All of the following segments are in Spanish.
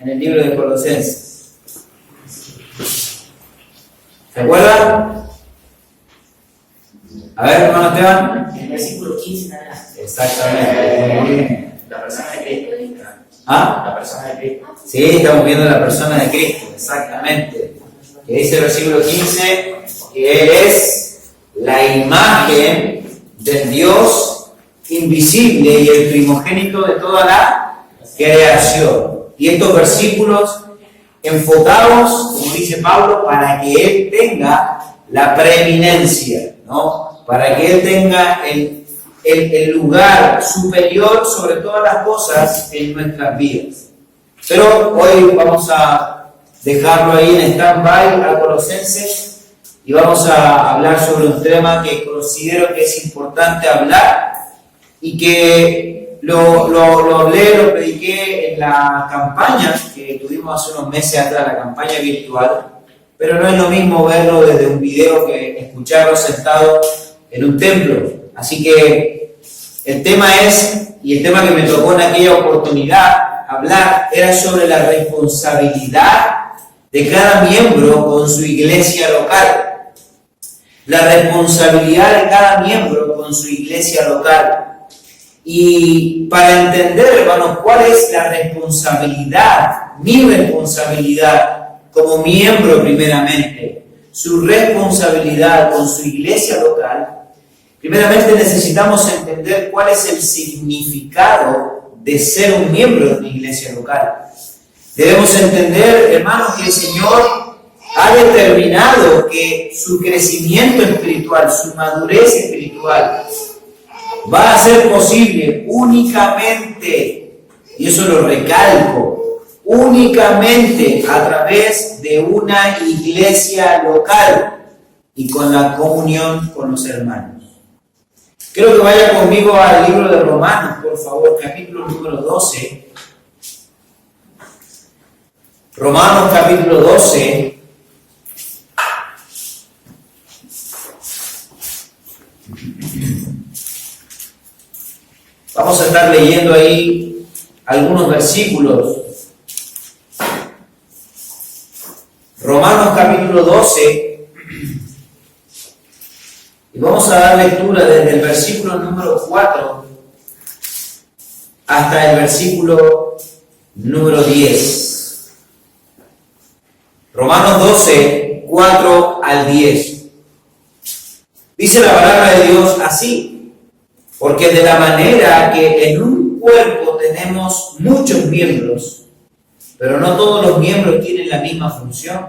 en el libro de Colosenses. ¿Se acuerdan? A ver, hermano Esteban. En el versículo 15 en adelante. Exactamente. Muy bien. La persona de Cristo. ¿Ah? La persona de Cristo. Sí, estamos viendo la persona de Cristo, exactamente. Que dice el versículo 15, que es la imagen del Dios invisible y el primogénito de toda la creación. Y estos versículos enfocados, como dice Pablo, para que Él tenga la preeminencia, ¿no? Para que Él tenga el lugar superior sobre todas las cosas en nuestras vidas. Pero hoy vamos a dejarlo ahí en stand-by a Colosenses y vamos a hablar sobre un tema que considero que es importante hablar y que lo hablé, lo prediqué en la campaña que tuvimos hace unos meses atrás, la campaña virtual, pero no es lo mismo verlo desde un video que escucharlo sentado en un templo. Así que el tema es, y el tema que me tocó en aquella oportunidad hablar, era sobre la responsabilidad de cada miembro con su iglesia local. La responsabilidad de cada miembro con su iglesia local. Y para entender, hermanos, cuál es la responsabilidad, mi responsabilidad como miembro primeramente, su responsabilidad con su iglesia local, primeramente necesitamos entender cuál es el significado de ser un miembro de una iglesia local. Debemos entender, hermanos, que el Señor ha determinado que su crecimiento espiritual, su madurez espiritual, va a ser posible únicamente, y eso lo recalco, únicamente a través de una iglesia local y con la comunión con los hermanos. Quiero que vaya conmigo al libro de Romanos, por favor, capítulo número 12. Romanos capítulo 12. Vamos a estar leyendo ahí algunos versículos. Romanos capítulo 12. Y vamos a dar lectura desde el versículo número 4 hasta el versículo número 10. Romanos 12, 4 al 10. Dice la palabra de Dios así: porque de la manera que en un cuerpo tenemos muchos miembros, pero no todos los miembros tienen la misma función,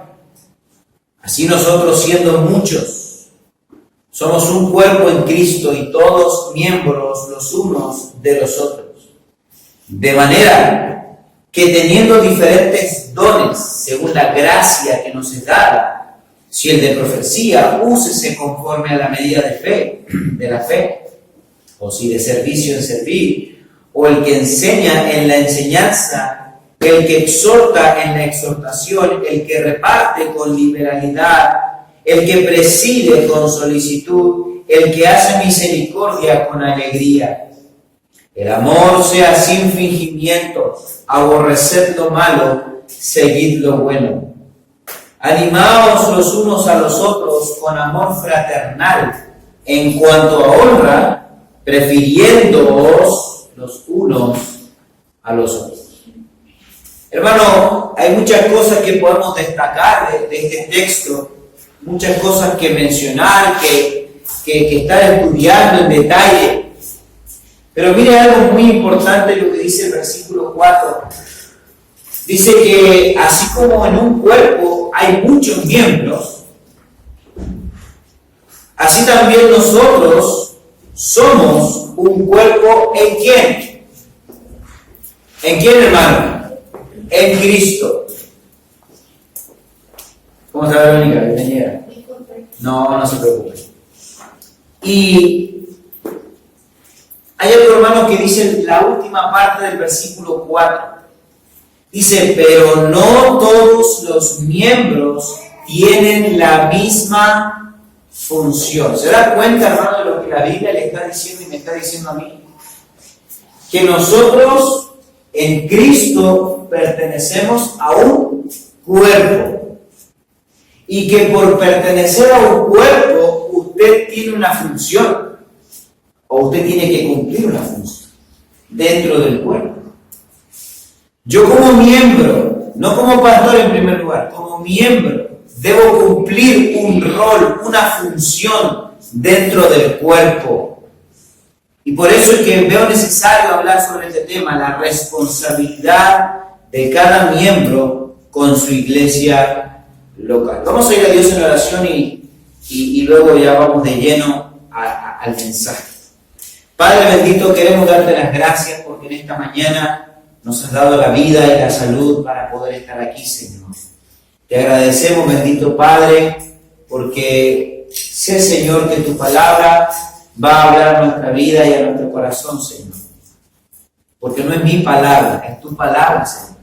así nosotros, siendo muchos, somos un cuerpo en Cristo y todos miembros los unos de los otros. De manera que teniendo diferentes dones, según la gracia que nos es dada, si el de profecía, úsese conforme a la medida de la fe, o si de servicio en servir, o el que enseña en la enseñanza, el que exhorta en la exhortación, el que reparte con liberalidad, el que preside con solicitud, el que hace misericordia con alegría. El amor sea sin fingimiento, aborreced lo malo, seguid lo bueno. Animaos los unos a los otros con amor fraternal, en cuanto a honra, prefiriéndoos los unos a los otros. Hermano, hay muchas cosas que podemos destacar de este texto, muchas cosas que mencionar, que estar estudiando en detalle. Pero mire algo muy importante lo que dice el versículo 4. Dice que así como en un cuerpo hay muchos miembros, así también nosotros somos un cuerpo ¿en quién? ¿En quién, hermano? En Cristo. ¿Cómo está Verónica? Bienvenida. No se preocupe. Y hay otro hermano que dice la última parte del versículo 4. Dice, pero no todos los miembros tienen la misma función. ¿Se da cuenta, hermano, de lo que la Biblia le está diciendo y me está diciendo a mí? Que nosotros en Cristo pertenecemos a un cuerpo. Y que por pertenecer a un cuerpo, usted tiene una función. O usted tiene que cumplir una función dentro del cuerpo. Yo como miembro, no como pastor en primer lugar, como miembro, debo cumplir un rol, una función dentro del cuerpo. Y por eso es que veo necesario hablar sobre este tema, la responsabilidad de cada miembro con su iglesia local. Vamos a ir a Dios en oración y luego ya vamos de lleno al mensaje. Padre bendito, queremos darte las gracias porque en esta mañana nos has dado la vida y la salud para poder estar aquí, Señor. Te agradecemos, bendito Padre, porque sé, Señor, que tu palabra va a hablar a nuestra vida y a nuestro corazón, Señor. Porque no es mi palabra, es tu palabra, Señor.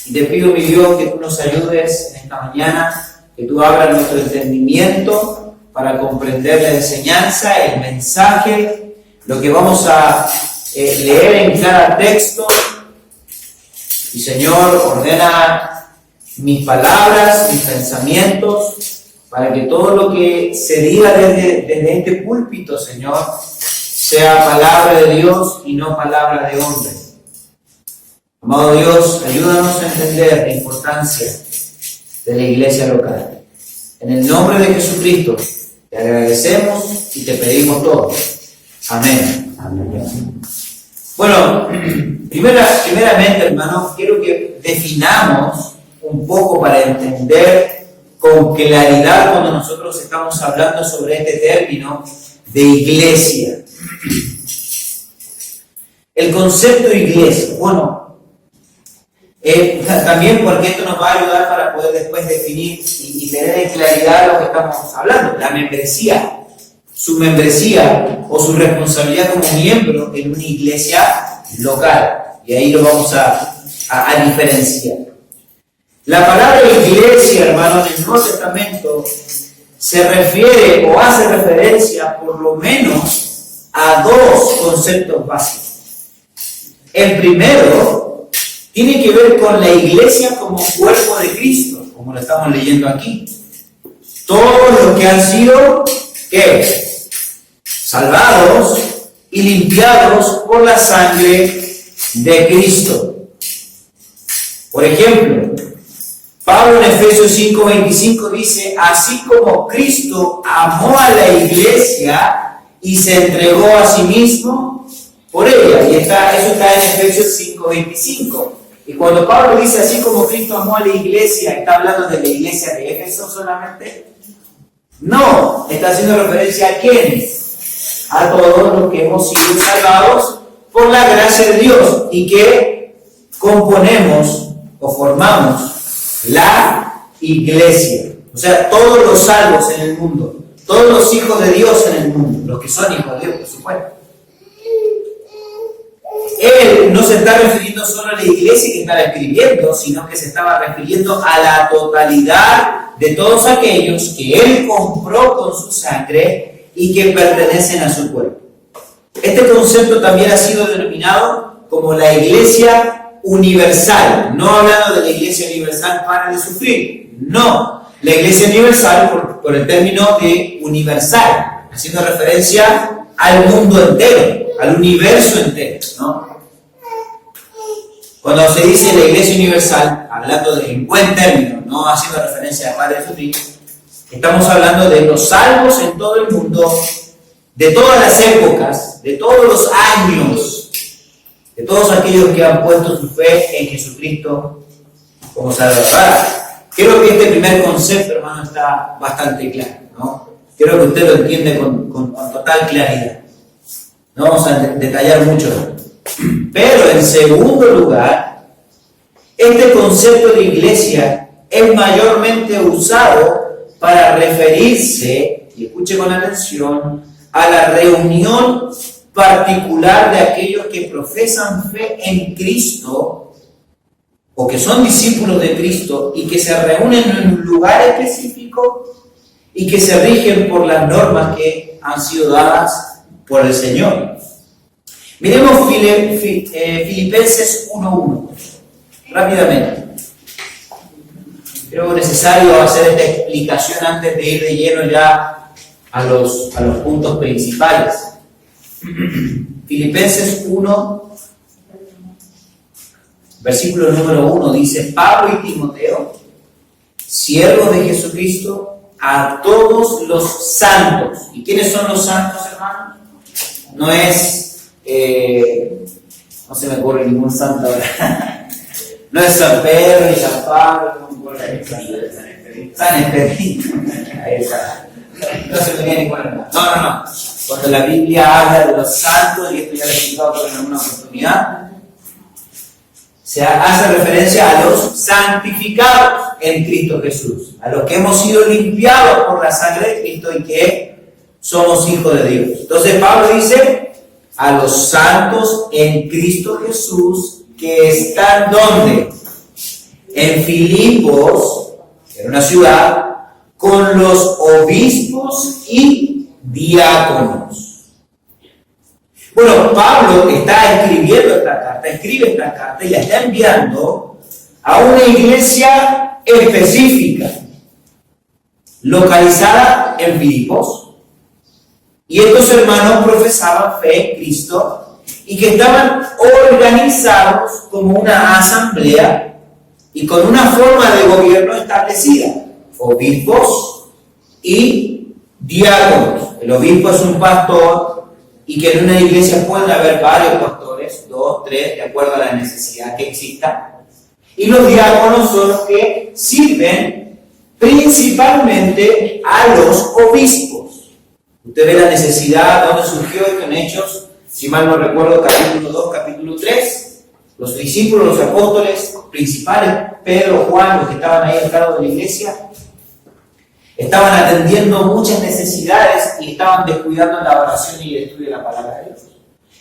Y te pido, mi Dios, que tú nos ayudes en esta mañana, que tú abras nuestro entendimiento para comprender la enseñanza, el mensaje, lo que vamos a leer en cada texto. Y Señor, ordena mis palabras, mis pensamientos, para que todo lo que se diga desde este púlpito, Señor, sea palabra de Dios y no palabra de hombre. Amado Dios, ayúdanos a entender la importancia de la iglesia local. En el nombre de Jesucristo, te agradecemos y te pedimos todo. Amén. Amén. Bueno, primeramente, hermanos, quiero que definamos un poco para entender con claridad cuando nosotros estamos hablando sobre este término de iglesia. El concepto de iglesia, bueno, también porque esto nos va a ayudar para poder después definir y tener en claridad lo que estamos hablando, la membresía. Su membresía o su responsabilidad como miembro en una iglesia local. Y ahí lo vamos a diferenciar. La palabra iglesia, hermanos, en el Nuevo Testamento se refiere o hace referencia por lo menos a dos conceptos básicos. El primero tiene que ver con la iglesia como cuerpo de Cristo, como lo estamos leyendo aquí. Todos los que han sido, ¿qué? Salvados y limpiados por la sangre de Cristo. Por ejemplo, Pablo en Efesios 5:25 dice, así como Cristo amó a la iglesia y se entregó a sí mismo por ella. Y eso está en Efesios 5:25. Y cuando Pablo dice así como Cristo amó a la iglesia, ¿está hablando de la iglesia de Éfeso solamente? No, está haciendo referencia a quiénes. A todos los que hemos sido salvados por la gracia de Dios y que componemos o formamos la iglesia. O sea, todos los salvos en el mundo, todos los hijos de Dios en el mundo, los que son hijos de Dios, por supuesto. Él no se está refiriendo solo a la iglesia que estaba escribiendo, sino que se estaba refiriendo a la totalidad de todos aquellos que Él compró con su sangre y que pertenecen a su cuerpo. Este concepto también ha sido denominado como la iglesia universal, no hablando de la iglesia universal para de sufrir, no, la iglesia universal por el término de universal, haciendo referencia al mundo entero, al universo entero, ¿no? Cuando se dice la iglesia universal, hablando en buen término, no haciendo referencia al Padre de Jesucristo, estamos hablando de los salvos en todo el mundo, de todas las épocas, de todos los años, de todos aquellos que han puesto su fe en Jesucristo como Salvador. Creo que este primer concepto, hermano, está bastante claro, ¿no? Creo que usted lo entiende con total claridad. No vamos a detallar mucho. Pero en segundo lugar, este concepto de iglesia es mayormente usado para referirse, y escuche con atención, a la reunión particular de aquellos que profesan fe en Cristo o que son discípulos de Cristo y que se reúnen en un lugar específico y que se rigen por las normas que han sido dadas por el Señor. Miremos Filipenses 1:1, rápidamente. Creo necesario hacer esta explicación antes de ir de lleno ya a los puntos principales. Filipenses 1, versículo número 1 dice: Pablo y Timoteo, siervos de Jesucristo, a todos los santos. ¿Y quiénes son los santos, hermanos? No es, no se me ocurre ningún santo ahora. No es San Pedro ni San Pablo, no me acuerdo. San Expedito. Ahí está. No se me viene ninguna. No. Cuando la Biblia habla de los santos, y esto ya lo he explicado en alguna oportunidad, se hace referencia a los santificados en Cristo Jesús, a los que hemos sido limpiados por la sangre de Cristo y que somos hijos de Dios. Entonces Pablo dice: a los santos en Cristo Jesús, que están ¿dónde? En Filipos, en una ciudad, con los obispos y diáconos. Bueno, Pablo está escribiendo esta carta, escribe esta carta y la está enviando a una iglesia específica, localizada en Filipos, y estos hermanos profesaban fe en Cristo y que estaban organizados como una asamblea y con una forma de gobierno establecida: obispos y diáconos. El obispo es un pastor, y que en una iglesia pueden haber varios pastores, 2, 3, de acuerdo a la necesidad que exista. Y los diáconos son los que sirven principalmente a los obispos. Usted ve la necesidad, ¿dónde surgió esto? En Hechos, si mal no recuerdo, capítulo 2, capítulo 3. Los discípulos, los apóstoles principales, Pedro, Juan, los que estaban ahí al lado de la iglesia, estaban atendiendo muchas necesidades y estaban descuidando la oración y el estudio de la palabra de Dios.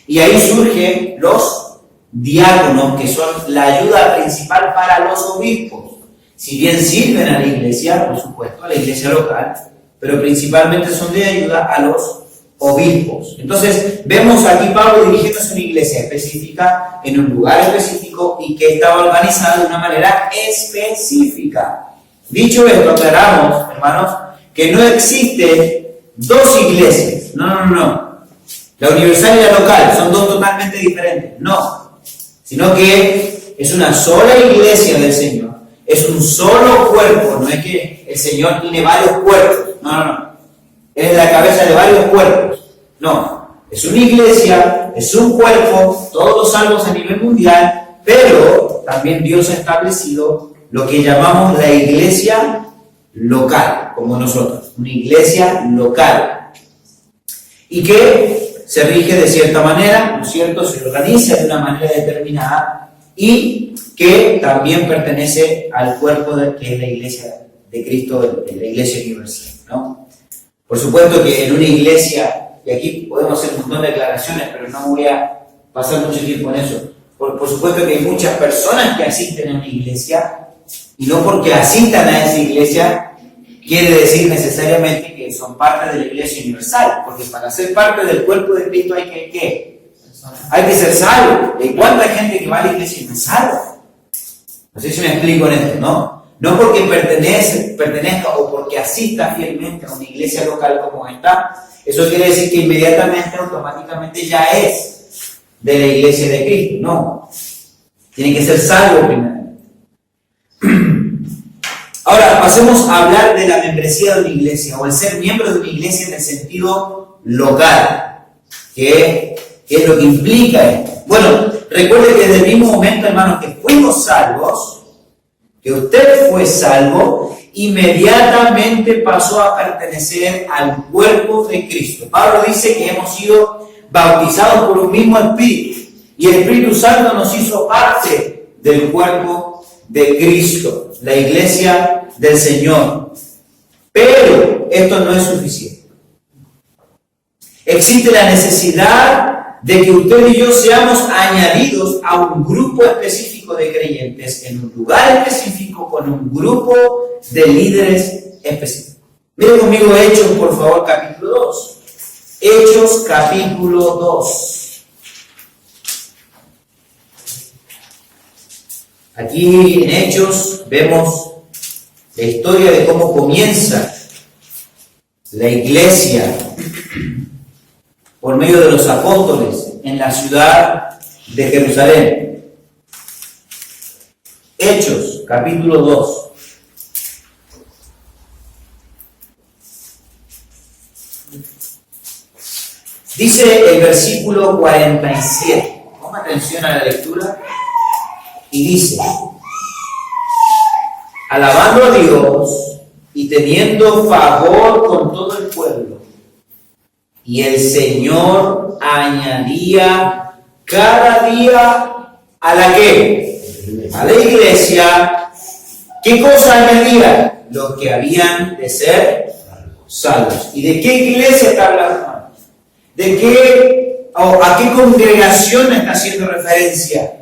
Y ahí surgen los diáconos, que son la ayuda principal para los obispos. Si bien sirven a la iglesia, por supuesto, a la iglesia local, pero principalmente son de ayuda a los obispos. Entonces, vemos aquí Pablo dirigiéndose a una iglesia específica, en un lugar específico, y que estaba organizada de una manera específica. Dicho esto, aclaramos, hermanos, que no existen dos iglesias. No. La universal y la local son dos totalmente diferentes. No. Sino que es una sola iglesia del Señor. Es un solo cuerpo. No es que el Señor tiene varios cuerpos. No. Él es la cabeza de varios cuerpos. No. Es una iglesia, es un cuerpo, todos los salvos a nivel mundial, pero también Dios ha establecido lo que llamamos la iglesia local, como nosotros, una iglesia local, y que se rige de cierta manera, ¿no es cierto?, se organiza de una manera determinada, y que también pertenece al cuerpo que es la iglesia de Cristo, la iglesia universal, ¿no? Por supuesto que en una iglesia, y aquí podemos hacer un montón de declaraciones, pero no voy a pasar mucho tiempo en eso, por supuesto que hay muchas personas que asisten a una iglesia, y no porque asistan a esa iglesia quiere decir necesariamente que son parte de la iglesia universal, porque para ser parte del cuerpo de Cristo hay que ¿qué? Hay que ser salvo. ¿Y cuánta gente que va a la iglesia y no es salva? No sé si me explico en esto, ¿no? No porque pertenezca o porque asista fielmente a una iglesia local como esta, eso quiere decir que inmediatamente, automáticamente ya es de la iglesia de Cristo. No. Tiene que ser salvo primero. Ahora, pasemos a hablar de la membresía de una iglesia, o el ser miembro de una iglesia en el sentido local. ¿Qué es lo que implica esto? Bueno, recuerde que desde el mismo momento, hermanos, que fuimos salvos, que usted fue salvo, inmediatamente pasó a pertenecer al cuerpo de Cristo. Pablo dice que hemos sido bautizados por un mismo Espíritu, y el Espíritu Santo nos hizo parte del cuerpo de Cristo, la iglesia del Señor. Pero esto no es suficiente. Existe la necesidad de que usted y yo seamos añadidos a un grupo específico de creyentes, en un lugar específico, con un grupo de líderes específicos. Miren conmigo Hechos, por favor, capítulo 2. Hechos, capítulo 2. Aquí en Hechos vemos la historia de cómo comienza la iglesia por medio de los apóstoles en la ciudad de Jerusalén. Hechos, capítulo 2. Dice el versículo 47. Ponga atención a la lectura. Y dice: alabando a Dios y teniendo favor con todo el pueblo, y el Señor añadía cada día a la que, a la iglesia, ¿qué cosa añadía? Los que habían de ser salvos. ¿Y de qué iglesia está hablando? ¿De qué o a qué congregación está haciendo referencia?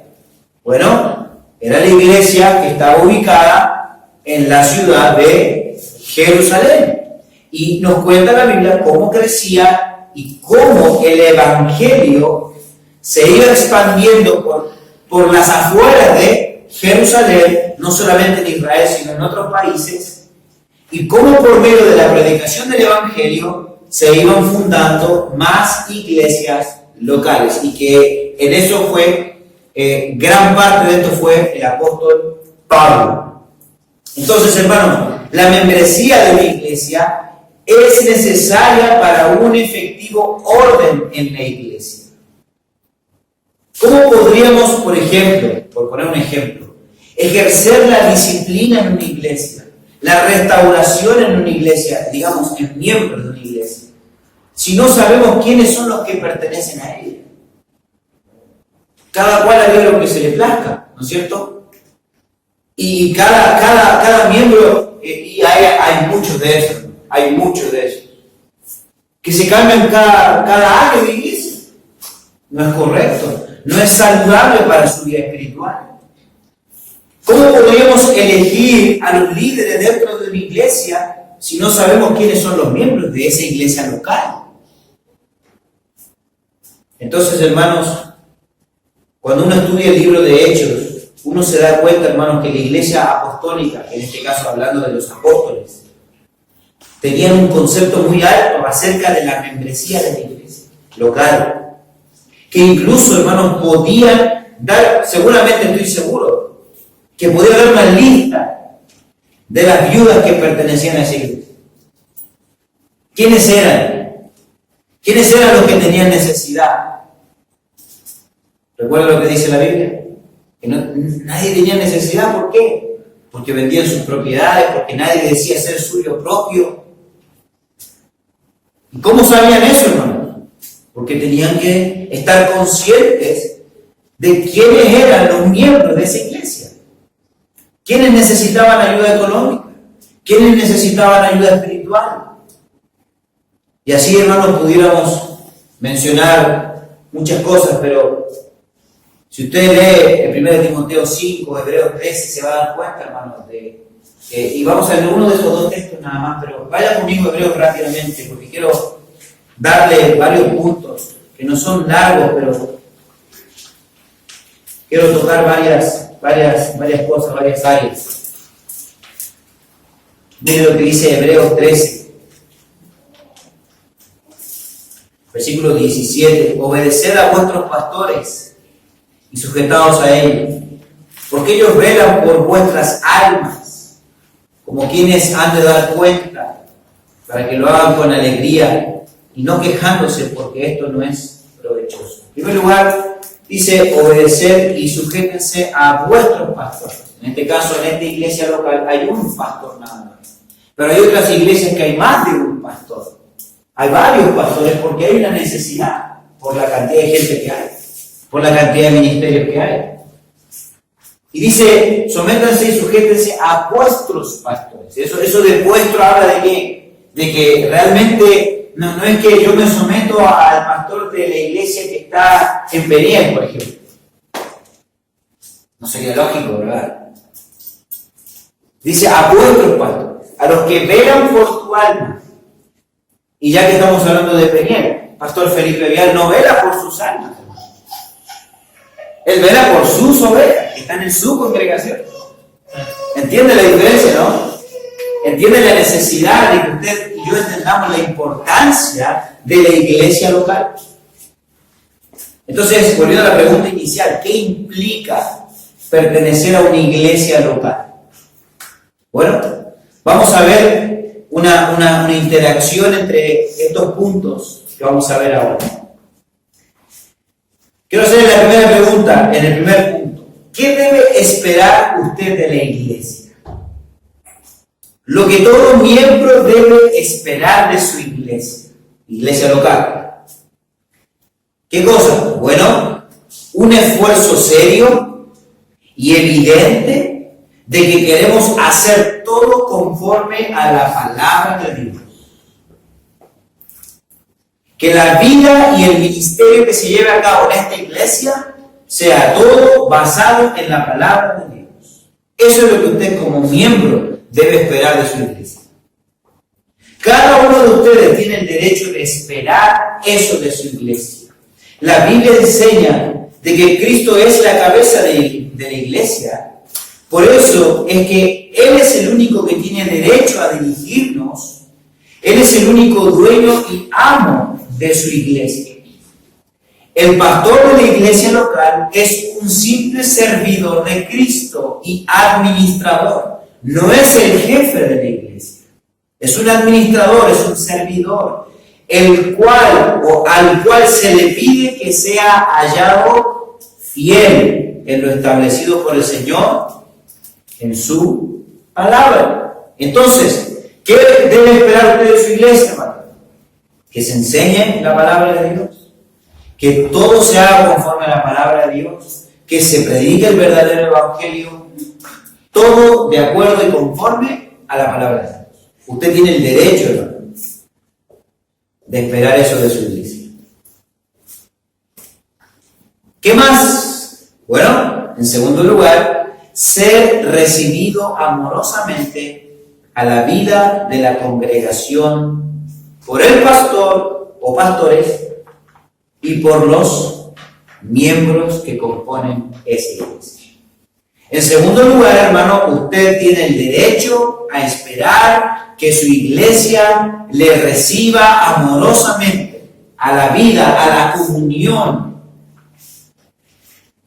Bueno, era la iglesia que estaba ubicada en la ciudad de Jerusalén. Y nos cuenta la Biblia cómo crecía y cómo el evangelio se iba expandiendo por las afueras de Jerusalén, no solamente en Israel, sino en otros países, y cómo por medio de la predicación del evangelio se iban fundando más iglesias locales, y que en eso fue, gran parte de esto fue el apóstol Pablo. Entonces, hermanos, la membresía de la iglesia es necesaria para un efectivo orden en la iglesia. ¿Cómo podríamos, por ejemplo, por poner un ejemplo, ejercer la disciplina en una iglesia, la restauración en una iglesia, digamos, en miembros de una iglesia, si no sabemos quiénes son los que pertenecen a ella? Cada cual haría lo que se le plazca, ¿no es cierto? Y cada miembro, y hay muchos de esos, que se cambian cada año de iglesia. No es correcto, no es saludable para su vida espiritual. ¿Cómo podríamos elegir a los líderes dentro de una iglesia si no sabemos quiénes son los miembros de esa iglesia local? Entonces, hermanos, cuando uno estudia el libro de Hechos, uno se da cuenta, hermanos, que la iglesia apostólica, en este caso hablando de los apóstoles, tenían un concepto muy alto acerca de la membresía de la iglesia local, que incluso, hermanos, podían dar, seguramente estoy seguro, que podía dar una lista de las viudas que pertenecían a esa iglesia. ¿Quiénes eran? ¿Quiénes eran los que tenían necesidad? ¿Recuerda lo que dice la Biblia? Que nadie tenía necesidad. ¿Por qué? Porque vendían sus propiedades, porque nadie decía ser suyo propio. ¿Y cómo sabían eso, hermanos? Porque tenían que estar conscientes de quiénes eran los miembros de esa iglesia. ¿Quiénes necesitaban ayuda económica? ¿Quiénes necesitaban ayuda espiritual? Y así, hermanos, pudiéramos mencionar muchas cosas, pero si usted lee el 1 Timoteo 5, Hebreos 13, se va a dar cuenta, hermanos, y vamos a leer uno de esos dos textos nada más, pero vaya conmigo a Hebreos rápidamente, porque quiero darle varios puntos, que no son largos, pero quiero tocar varias cosas, varias áreas. Miren lo que dice Hebreos 13. Versículo 17. Obedeced a vuestros pastores y sujetaos a ellos, porque ellos velan por vuestras almas, como quienes han de dar cuenta, para que lo hagan con alegría y no quejándose, porque esto no es provechoso. En primer lugar, dice obedecer y sujétense a vuestros pastores. En este caso, en esta iglesia local hay un pastor nada más, pero hay otras iglesias que hay más de un pastor. Hay varios pastores porque hay una necesidad por la cantidad de gente que hay, por la cantidad de ministerios que hay. Y dice, sométanse y sujétense a vuestros pastores. Eso de vuestro habla de qué? De que realmente no es que yo me someto al pastor de la iglesia que está en Peniel, por ejemplo. No sería lógico, ¿verdad? Dice a vuestros pastores, a los que velan por tu alma. Y ya que estamos hablando de Peniel, Pastor Felipe Vial no vela por sus almas. Él vela por sus ovejas, que están en su congregación. ¿Entiende la diferencia, no? ¿Entiende la necesidad de que usted y yo entendamos la importancia de la iglesia local? Entonces, volviendo a la pregunta inicial, ¿qué implica pertenecer a una iglesia local? Bueno, vamos a ver una interacción entre estos puntos que vamos a ver ahora. Quiero hacerle la primera pregunta en el primer punto. ¿Qué debe esperar usted de la iglesia? Lo que todo miembro debe esperar de su iglesia local. ¿Qué cosa? Bueno, un esfuerzo serio y evidente de que queremos hacer todo conforme a la palabra de Dios. Que la vida y el ministerio que se lleve a cabo en esta iglesia sea todo basado en la palabra de Dios. Eso es lo que usted como miembro debe esperar de su iglesia. Cada uno de ustedes tiene el derecho de esperar eso de su iglesia. La Biblia enseña de que Cristo es la cabeza de la iglesia. Por eso es que Él es el único que tiene derecho a dirigirnos. Él es el único dueño y amo de su iglesia. El pastor de la iglesia local es un simple servidor de Cristo y administrador. No es el jefe de la iglesia. Es un administrador, es un servidor, al cual se le pide que sea hallado fiel en lo establecido por el Señor en su palabra. Entonces, ¿qué debe esperar usted de su iglesia, hermano? Que se enseñe la palabra de Dios, que todo se haga conforme a la palabra de Dios, que se predique el verdadero evangelio, todo de acuerdo y conforme a la palabra de Dios. Usted tiene el derecho, hermano, de esperar eso de su iglesia. ¿Qué más? Bueno, en segundo lugar, ser recibido amorosamente a la vida de la congregación por el pastor o pastores y por los miembros que componen esa iglesia. En segundo lugar, hermano, usted tiene el derecho a esperar que su iglesia le reciba amorosamente a la vida, a la comunión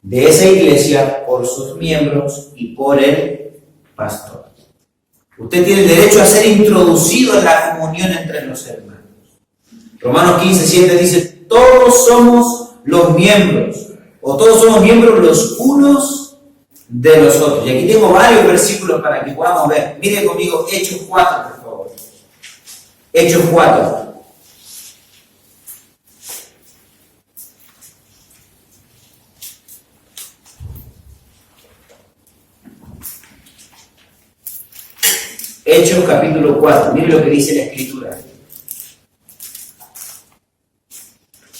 de esa iglesia por sus miembros y por el pastor. Usted tiene el derecho a ser introducido en la comunión entre los hermanos. Romanos 15:7 dice, todos somos los miembros, o todos somos miembros los unos de los otros. Y aquí tengo varios versículos para que podamos ver. Mire conmigo Hechos 4, por favor. Hechos 4. Hechos capítulo 4. Mire lo que dice la Escritura.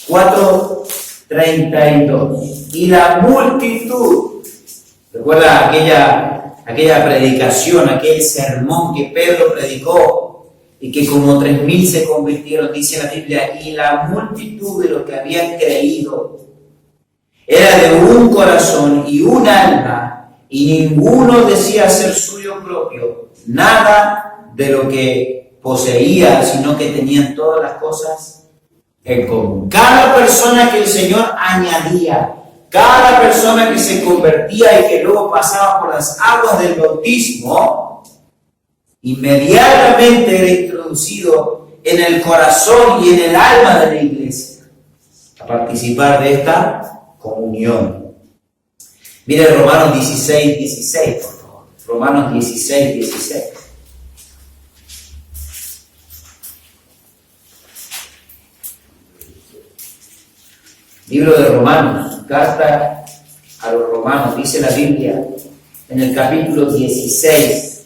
4:32. Y la multitud, recuerda aquella predicación, aquel sermón que Pedro predicó y que como 3,000 se convirtieron, dice la Biblia, y la multitud de los que habían creído era de un corazón y un alma, y ninguno decía ser suyo propio nada de lo que poseía, sino que tenían todas las cosas en común. Cada persona que el Señor añadía, cada persona que se convertía y que luego pasaba por las aguas del bautismo, inmediatamente era introducido en el corazón y en el alma de la iglesia a participar de esta comunión. Mire Romanos 16:16, por favor. Romanos 16:16. Libro de Romanos, carta a los romanos, dice la Biblia en el capítulo 16,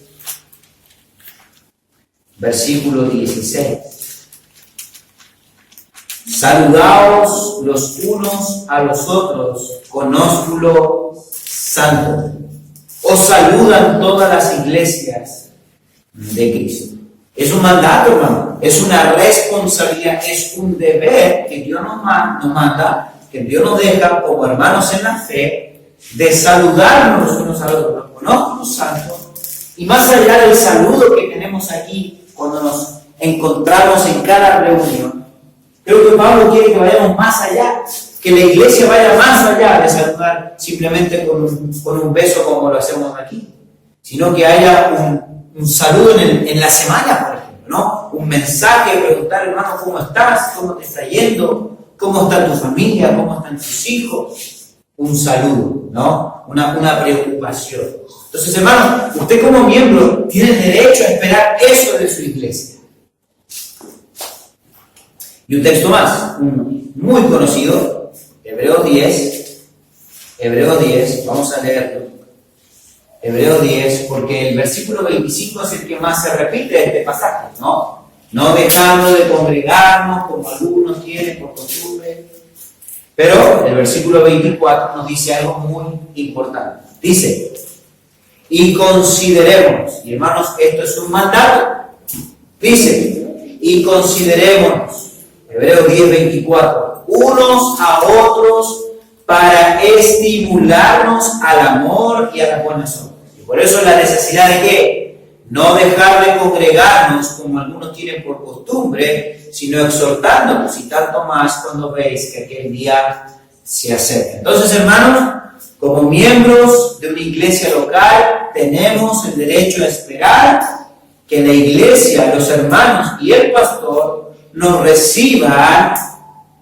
versículo 16. Saludaos los unos a los otros con ósculo santo. Os saludan todas las iglesias de Cristo. Es un mandato, hermano. Es una responsabilidad, es un deber que Dios nos manda, que Dios nos deja como hermanos en la fe, de saludarnos unos a otros. Los conozco los santos, y más allá del saludo que tenemos aquí cuando nos encontramos en cada reunión, creo que Pablo quiere que vayamos más allá, que la iglesia vaya más allá de saludar simplemente con un beso como lo hacemos aquí, sino que haya un saludo en la semana, por ejemplo, ¿no? Un mensaje, preguntar, hermano, ¿cómo estás? ¿Cómo te está yendo? ¿Cómo está tu familia? ¿Cómo están tus hijos? Un saludo, ¿no? Una preocupación. Entonces, hermano, usted como miembro tiene el derecho a esperar eso de su iglesia. Y un texto más, muy conocido, Hebreos 10, vamos a leerlo. Hebreos 10, porque el versículo 25 es el que más se repite de este pasaje, ¿no? No dejando de congregarnos como algunos tienen por costumbre. Pero el versículo 24 nos dice algo muy importante. Dice, y consideremos, y hermanos, esto es un mandato. Dice, y considerémonos, Hebreos 10, 24, unos a otros para estimularnos al amor y a las buenas obras. Y por eso la necesidad de ¿qué? No dejar de congregarnos como algunos tienen por costumbre, sino exhortándonos, y tanto más cuando veis que aquel día se acerca. Entonces, hermanos, como miembros de una iglesia local, tenemos el derecho a esperar que la iglesia, los hermanos y el pastor nos reciban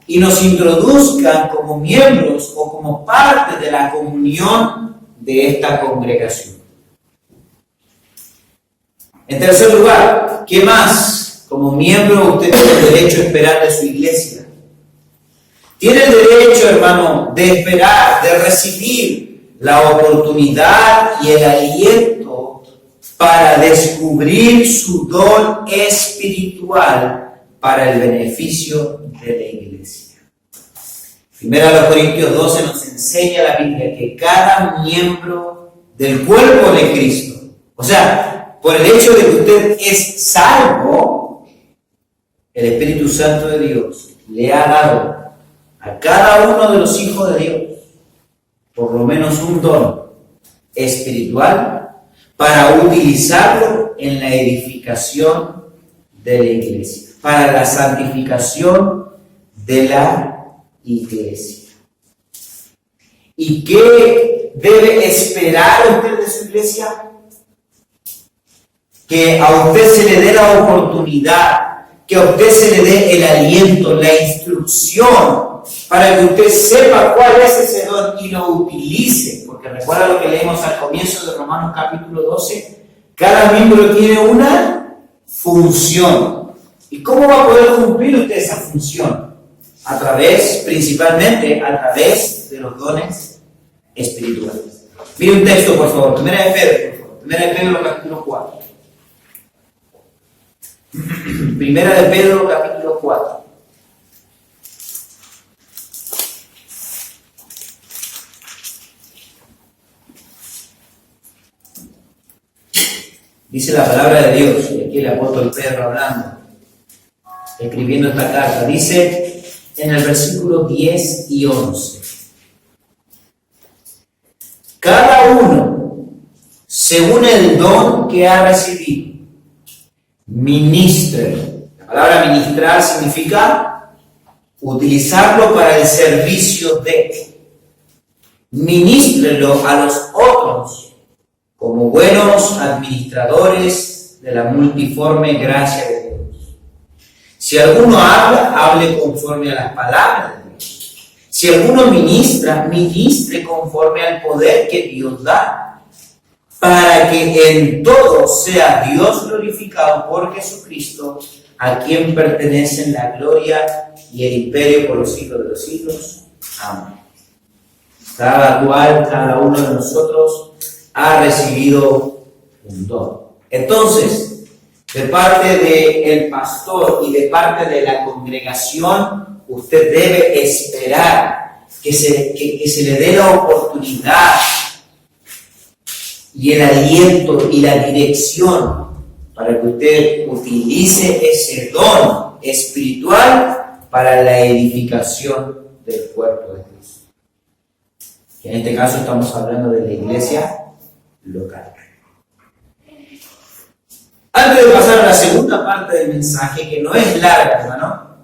y nos introduzcan como miembros o como parte de la comunión de esta congregación. En tercer lugar, ¿qué más? Como miembro usted tiene el derecho a esperar de su iglesia. Tiene el derecho, hermano, de esperar, de recibir la oportunidad y el aliento para descubrir su don espiritual para el beneficio de la iglesia. Primero a los Corintios 12 nos enseña la Biblia que cada miembro del cuerpo de Cristo, o sea, por el hecho de que usted es salvo, el Espíritu Santo de Dios le ha dado a cada uno de los hijos de Dios por lo menos un don espiritual para utilizarlo en la edificación de la iglesia, para la santificación de la iglesia. ¿Y qué debe esperar usted de su iglesia? Que a usted se le dé la oportunidad, que a usted se le dé el aliento, la instrucción, para que usted sepa cuál es ese don y lo utilice. Porque recuerda lo que leímos al comienzo de Romanos capítulo 12, cada miembro tiene una función. ¿Y cómo va a poder cumplir usted esa función? Principalmente a través de los dones espirituales. Mire un texto, por favor, Primera de Pedro capítulo 4. Primera de Pedro, capítulo 4. Dice la palabra de Dios, y aquí el apóstol Pedro hablando, escribiendo esta carta, dice en el versículo 10 y 11, cada uno, según el don que ha recibido, ministre. La palabra ministrar significa utilizarlo para el servicio de. Ministrelo a los otros como buenos administradores de la multiforme gracia de Dios. Si alguno habla, hable conforme a las palabras de Dios. Si alguno ministra, ministre conforme al poder que Dios da, para que en todo sea Dios glorificado por Jesucristo, a quien pertenecen la gloria y el imperio por los siglos de los siglos. Amén. Cada uno de nosotros ha recibido un don. Entonces, de parte del pastor y de parte de la congregación, usted debe esperar que se le dé la oportunidad y el aliento y la dirección para que usted utilice ese don espiritual para la edificación del cuerpo de Cristo. que en este caso estamos hablando de la iglesia local. Antes de pasar a la segunda parte del mensaje, que no es larga, hermano,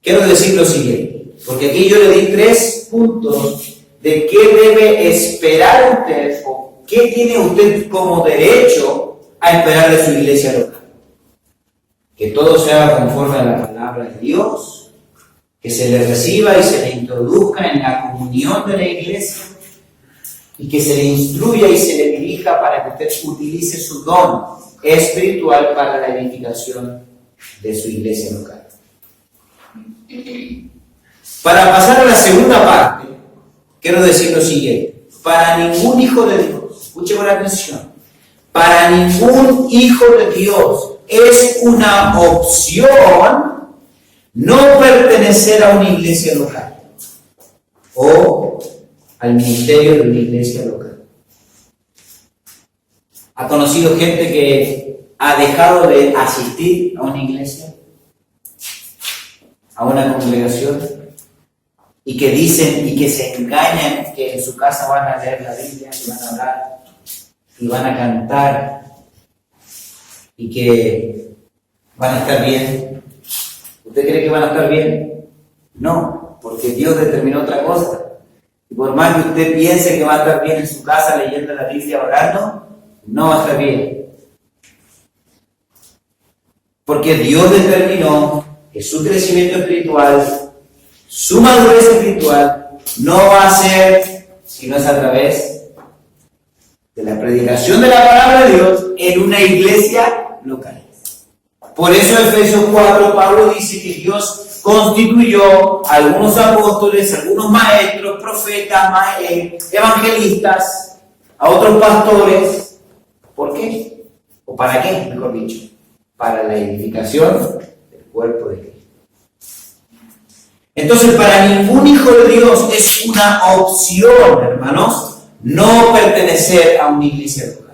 quiero decir lo siguiente, porque aquí yo le di 3 puntos de qué debe esperar usted o qué tiene usted como derecho a esperar de su iglesia local. Que todo sea conforme a la palabra de Dios, que se le reciba y se le introduzca en la comunión de la iglesia y que se le instruya y se le dirija para que usted utilice su don espiritual para la edificación de su iglesia local. Para pasar a la segunda parte, quiero decir lo siguiente. Para ningún hijo de Dios, escuche con atención, para ningún hijo de Dios es una opción no pertenecer a una iglesia local o al ministerio de una iglesia local. ¿Ha conocido gente que ha dejado de asistir a una iglesia, a una congregación, y que dicen y que se engañan que en su casa van a leer la Biblia y van a hablar y van a cantar y que van a estar bien? ¿Usted cree que van a estar bien? No, porque Dios determinó otra cosa. Y por más que usted piense que va a estar bien en su casa leyendo la Biblia, orando, no va a estar bien. Porque Dios determinó que su crecimiento espiritual, su madurez espiritual, no va a ser si no es a través de la predicación de la palabra de Dios en una iglesia local. Por eso en Efesios 4 Pablo dice que Dios constituyó a algunos apóstoles, algunos maestros, profetas, evangelistas, a otros pastores. ¿Por qué? ¿O para qué, mejor dicho? Para la edificación del cuerpo de Cristo. Entonces, para ningún hijo de Dios es una opción, hermanos, no pertenecer a una iglesia local.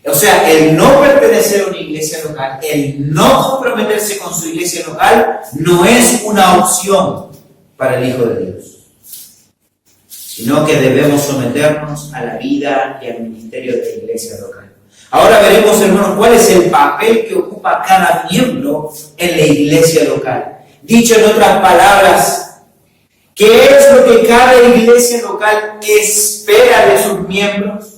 O sea, el no pertenecer a una iglesia local, el no comprometerse con su iglesia local, no es una opción para el Hijo de Dios, sino que debemos someternos a la vida y al ministerio de la iglesia local. Ahora veremos, hermanos, cuál es el papel que ocupa cada miembro en la iglesia local. Dicho en otras palabras, ¿qué es lo que cada iglesia local espera de sus miembros?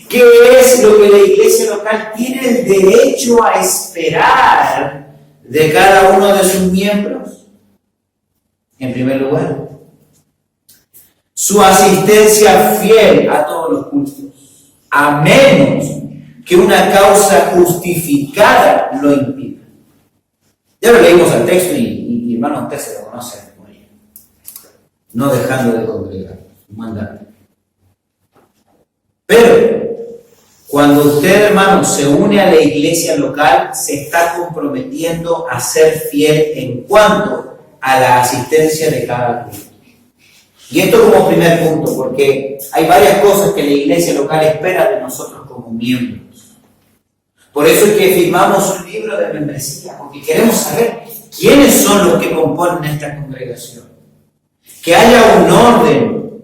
¿Qué es lo que la iglesia local tiene el derecho a esperar de cada uno de sus miembros? En primer lugar, su asistencia fiel a todos los cultos, a menos que una causa justificada lo impida. Ya lo leímos al texto y hermano, usted se lo conoce de memoria. No dejando de congregar, mandato. Pero cuando usted, hermano, se une a la iglesia local, se está comprometiendo a ser fiel en cuanto a la asistencia de cada culto. Y esto como primer punto, porque hay varias cosas que la iglesia local espera de nosotros como miembros. Por eso es que firmamos un libro de membresía, porque queremos saber quiénes son los que componen esta congregación. Que haya un orden.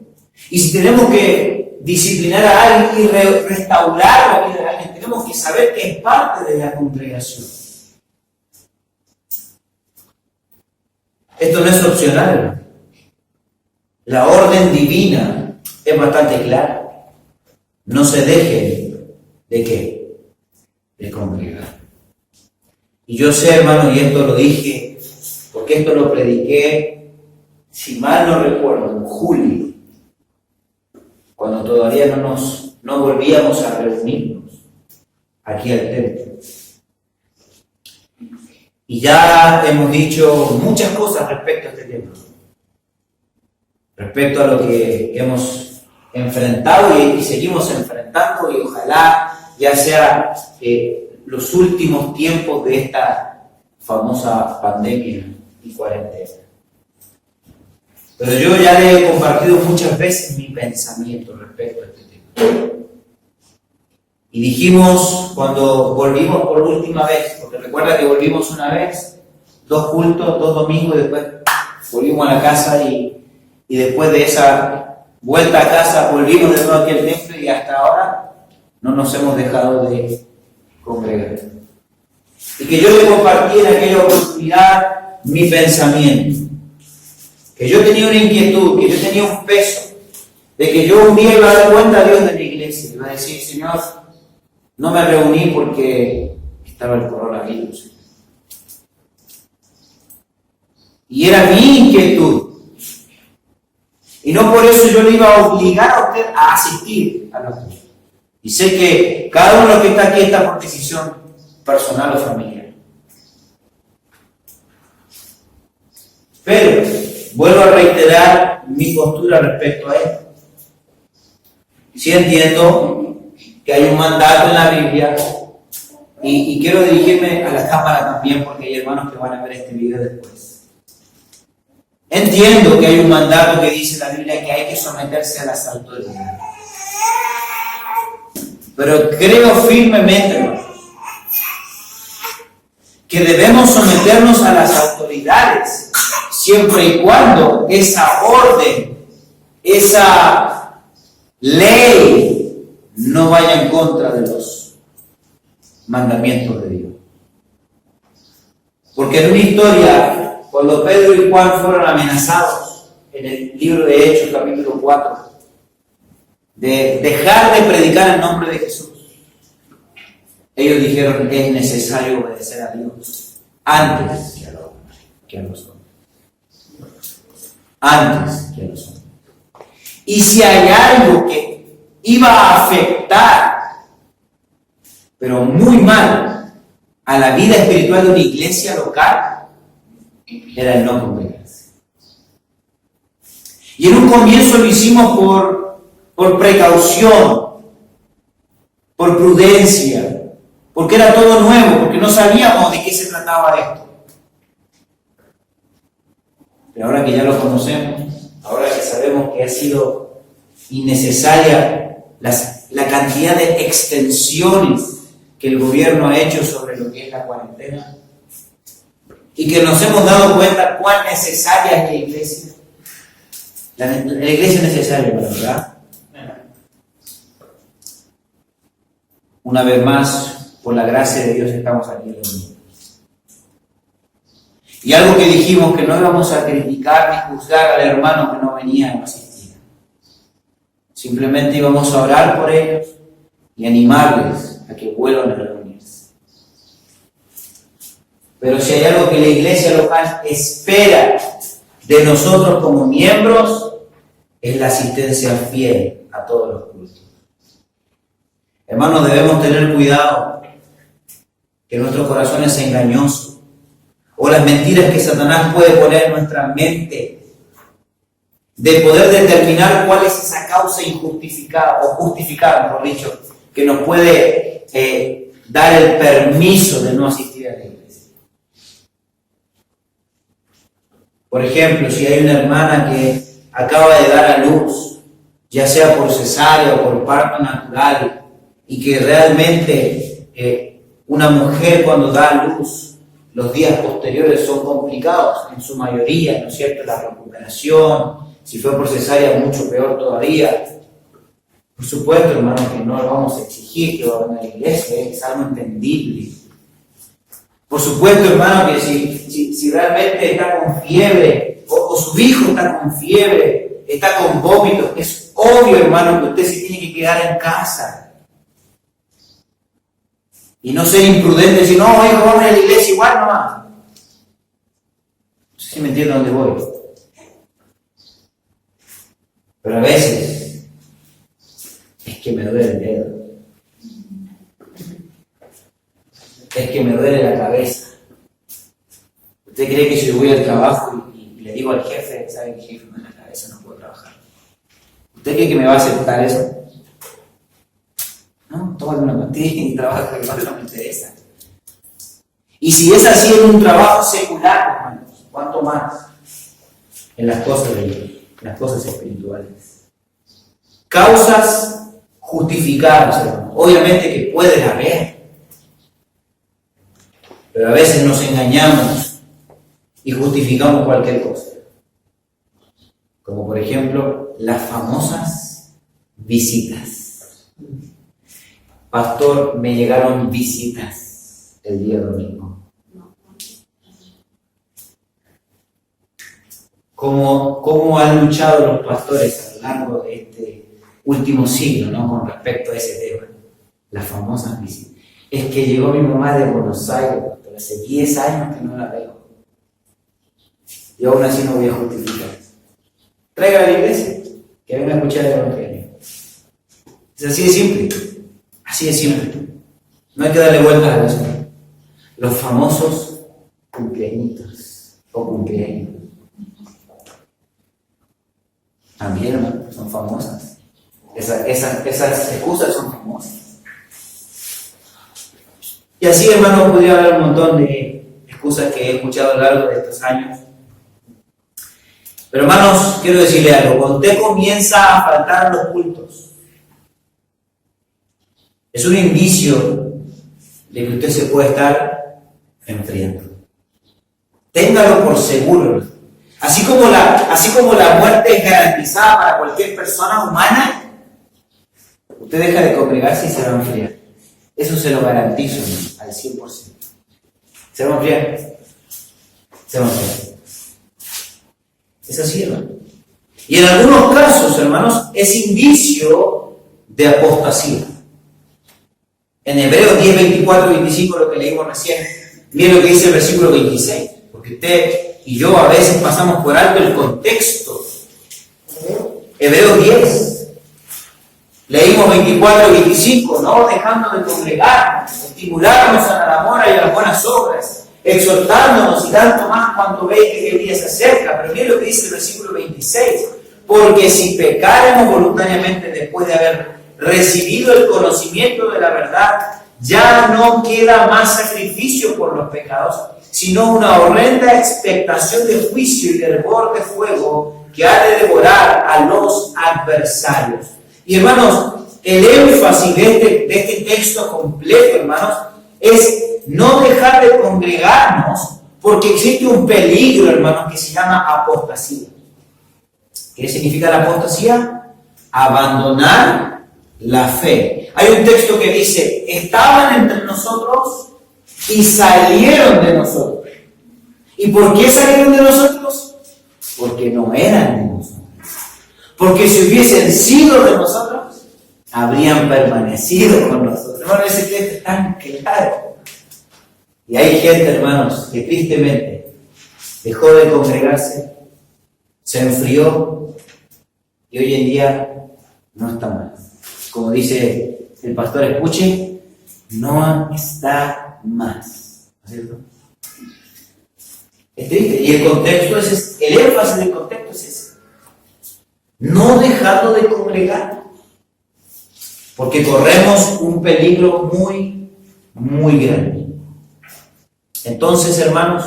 Y si tenemos que disciplinar a alguien y restaurar la vida de alguien, tenemos que saber que es parte de la congregación. Esto no es opcional, hermano. La orden divina es bastante clara. No se dejen ¿de qué? De congregar. Y yo sé, hermano, y esto lo dije, porque esto lo prediqué, si mal no recuerdo, en julio, cuando todavía no volvíamos a reunirnos aquí al templo. Y ya hemos dicho muchas cosas respecto a este tema. Respecto a lo que hemos enfrentado y seguimos enfrentando, y ojalá ya sea los últimos tiempos de esta famosa pandemia y cuarentena. Pero yo ya le he compartido muchas veces mi pensamiento respecto a este tema. Y dijimos, cuando volvimos por última vez, porque recuerda que volvimos una vez, 2 cultos, 2 domingos, y después volvimos a la casa y después de esa vuelta a casa, volvimos de nuevo aquí al templo y hasta ahora no nos hemos dejado de congregar. Y que yo le compartí en aquella oportunidad mi pensamiento, que yo tenía una inquietud, que yo tenía un peso, de que yo un día iba a dar cuenta a Dios de la iglesia, iba a decir, Señor, no me reuní porque estaba el coronavirus. Y era mi inquietud. Y no por eso yo le iba a obligar a usted a asistir a los cultos. Y sé que cada uno de los que está aquí está por decisión personal o familiar. Pero vuelvo a reiterar mi postura respecto a esto. Sí entiendo que hay un mandato en la Biblia y quiero dirigirme a la cámara también porque hay hermanos que van a ver este video después. Entiendo que hay un mandato que dice la Biblia que hay que someterse a las autoridades. Pero creo firmemente, hermano, que debemos someternos a las autoridades siempre y cuando esa orden, esa ley no vaya en contra de los mandamientos de Dios. Porque en una historia, cuando Pedro y Juan fueron amenazados en el libro de Hechos, capítulo 4, de dejar de predicar el nombre de Jesús, ellos dijeron, es necesario obedecer a Dios antes que a los hombres. Antes que a los hombres. Y si hay algo que iba a afectar, pero muy mal, a la vida espiritual de una iglesia local, era el no congregarse. Y en un comienzo lo hicimos por precaución, por prudencia, porque era todo nuevo, porque no sabíamos de qué se trataba esto. Pero ahora que ya lo conocemos, ahora que sabemos que ha sido innecesaria la cantidad de extensiones que el gobierno ha hecho sobre lo que es la cuarentena, y que nos hemos dado cuenta cuán necesaria es la iglesia. La iglesia es necesaria, ¿verdad? Una vez más, por la gracia de Dios estamos aquí reunidos. Y algo que dijimos, que no íbamos a criticar ni juzgar al hermano que no venía o no asistía. Simplemente íbamos a orar por ellos y animarles a que vuelvan a reunirse. Pero si hay algo que la iglesia local espera de nosotros como miembros, es la asistencia fiel a todos los cultos. Hermanos, debemos tener cuidado que nuestro corazón es engañoso, o las mentiras que Satanás puede poner en nuestra mente, de poder determinar cuál es esa causa injustificada, o justificada, mejor dicho, que nos puede dar el permiso de no asistir a la iglesia. Por ejemplo, si hay una hermana que acaba de dar a luz, ya sea por cesárea o por parto natural, y que realmente una mujer cuando da a luz, los días posteriores son complicados, en su mayoría, ¿no es cierto? La recuperación, si fue por cesárea, mucho peor todavía. Por supuesto, hermano, que no le vamos a exigir que vayan a la iglesia, es algo entendible. Por supuesto, hermano, que si realmente está con fiebre, o su hijo está con fiebre, está con vómitos, es obvio, hermano, que usted se tiene que quedar en casa. Y no ser imprudente y decir, no, hijo, vamos a la iglesia igual nomás. No sé si me entiende a dónde voy. Pero a veces es que me duele el dedo. Es que me duele la cabeza. ¿Usted cree que si yo voy al trabajo y le digo al jefe, ¿sabe qué, jefe? Me duele la cabeza, no puedo trabajar? ¿Usted cree que me va a aceptar eso? No, tómame una pastilla y trabaja, que no me interesa. Y si es así en un trabajo secular, hermanos, ¿cuánto más en las cosas de Dios, en las cosas espirituales? Causas justificadas, hermanos. Obviamente que pueden haber, pero a veces nos engañamos y justificamos cualquier cosa. Como por ejemplo, las famosas visitas. Pastor, me llegaron visitas el día domingo. ¿Cómo han luchado los pastores a lo largo de este último siglo, ¿no? Con respecto a ese tema? Las famosas visitas. Es que llegó mi mamá de Buenos Aires, pero hace 10 años que no la veo. Y aún así no voy a justificar. Traiga a la iglesia, que venga a escuchar el evangelio. Es así de simple. Así de simple. No hay que darle vueltas a eso. Los famosos cumpleañitos o cumpleaños. También, hermano, son famosas. Esas excusas son famosas. Y así, hermano, podría haber un montón de excusas que he escuchado a lo largo de estos años. Pero, hermanos, quiero decirle algo. Cuando usted comienza a faltar los cultos, es un indicio de que usted se puede estar enfriando. Téngalo por seguro. Así como la muerte es garantizada para cualquier persona humana, usted deja de congregarse y se va a enfriar. Eso se lo garantizo, ¿no? Al 100%. ¿Se va a enfriar? Se va a enfriar. Es así, hermano. Y en algunos casos, hermanos, es indicio de apostasía. En Hebreos 10, 24, 25, lo que leímos recién, miren lo que dice el versículo 26. Porque usted y yo a veces pasamos por alto el contexto. Hebreos 10. Leímos 24 y 25, no dejando de congregarnos, estimularnos al amor y a las buenas obras, exhortándonos y tanto más cuanto veis que el día se acerca. Pero miren lo que dice el versículo 26. Porque si pecaremos voluntariamente después de haber recibido el conocimiento de la verdad, ya no queda más sacrificio por los pecados, sino una horrenda expectación de juicio y de hervor de fuego que ha de devorar a los adversarios. Y hermanos, el énfasis de este texto completo, hermanos, es no dejar de congregarnos porque existe un peligro, hermanos, que se llama apostasía. ¿Qué significa la apostasía? Abandonar la fe. Hay un texto que dice, estaban entre nosotros y salieron de nosotros. ¿Y por qué salieron de nosotros? Porque no eran de nosotros. Porque si hubiesen sido de nosotros, habrían permanecido con nosotros. Hermano, ese texto es tan claro. Y hay gente, hermanos, que tristemente dejó de congregarse, se enfrió y hoy en día no está mal. Como dice el pastor, escuche, no está más. ¿No es cierto? Es triste. Y el contexto es el énfasis del contexto es ese. No dejando de congregar, porque corremos un peligro muy, muy grande. Entonces, hermanos,